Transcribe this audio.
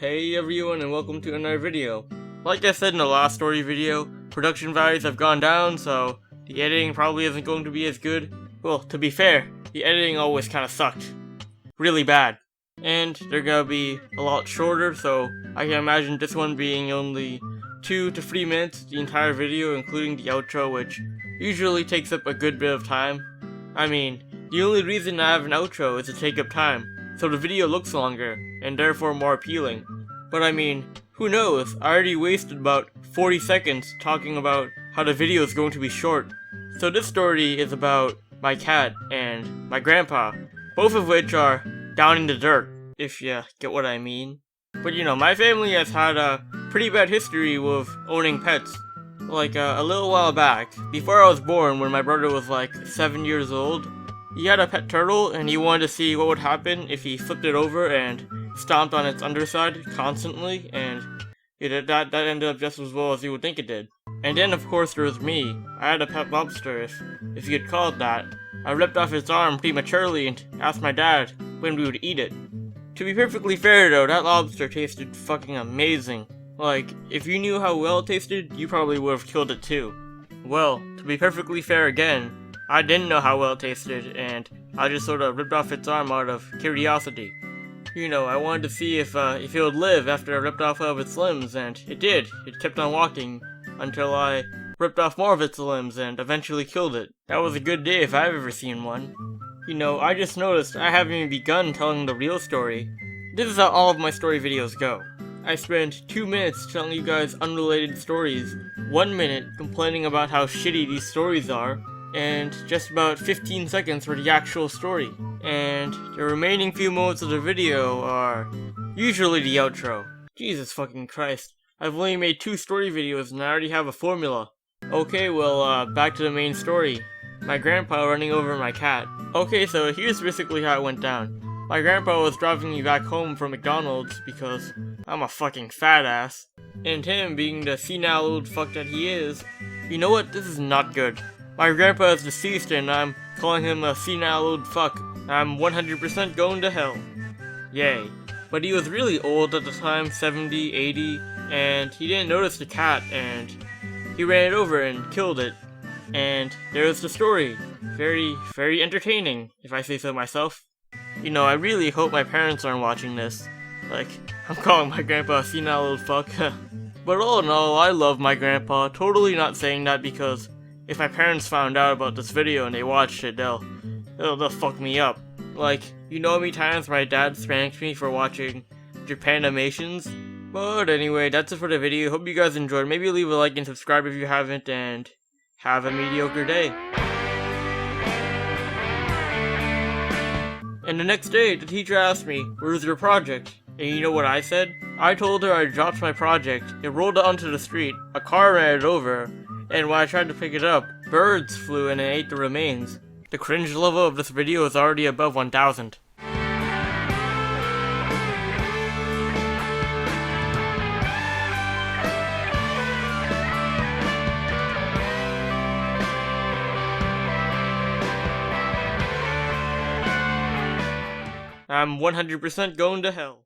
Hey everyone, and welcome to another video. Like I said in the last story video, production values have gone down, so the editing probably isn't going to be as good. Well, to be fair, the editing always kinda sucked. Really bad. And they're gonna be a lot shorter, so I can imagine this one being only 2 to 3 minutes, the entire video, including the outro, which usually takes up a good bit of time. I mean, the only reason I have an outro is to take up time, so the video looks longer, and therefore more appealing. But I mean, who knows, I already wasted about 40 seconds talking about how the video is going to be short. So this story is about my cat and my grandpa, both of which are down in the dirt, if you get what I mean. But you know, my family has had a pretty bad history with owning pets. Like a little while back, before I was born, when my brother was like 7 years old, he had a pet turtle and he wanted to see what would happen if he flipped it over and stomped on its underside constantly, and that ended up just as well as you would think it did. And then of course there was me. I had a pet lobster, if you could call it that. I ripped off its arm prematurely and asked my dad when we would eat it. To be perfectly fair though, that lobster tasted fucking amazing. Like, if you knew how well it tasted, you probably would have killed it too. Well, to be perfectly fair again, I didn't know how well it tasted, and I just sort of ripped off its arm out of curiosity. You know, I wanted to see if it would live after I ripped off all of its limbs, and it did. It kept on walking until I ripped off more of its limbs and eventually killed it. That was a good day if I've ever seen one. You know, I just noticed I haven't even begun telling the real story. This is how all of my story videos go. I spend 2 minutes telling you guys unrelated stories, 1 minute complaining about how shitty these stories are, and just about 15 seconds for the actual story. And the remaining few moments of the video are usually the outro. Jesus fucking Christ. I've only made 2 story videos and I already have a formula. Okay, well, back to the main story. My grandpa running over my cat. Okay, so here's basically how it went down. My grandpa was driving me back home from McDonald's because I'm a fucking fat ass. And him being the senile old fuck that he is, you know what, this is not good. My grandpa is deceased and I'm calling him a senile old fuck. I'm 100% going to hell. Yay. But he was really old at the time, 70, 80, and he didn't notice the cat and he ran it over and killed it. And there's the story. Very, very entertaining, if I say so myself. You know, I really hope my parents aren't watching this. Like, I'm calling my grandpa a senile old fuck. But all in all, I love my grandpa. Totally not saying that because if my parents found out about this video and they watched it, they'll fuck me up. Like, you know how many times my dad spanked me for watching Japanimations? But anyway, that's it for the video. Hope you guys enjoyed. Maybe leave a like and subscribe if you haven't, and have a mediocre day. And the next day, the teacher asked me, "Where's your project?" And you know what I said? I told her I dropped my project, it rolled onto the street, a car ran it over, and when I tried to pick it up, birds flew in and ate the remains. The cringe level of this video is already above 1000. I'm 100% going to hell.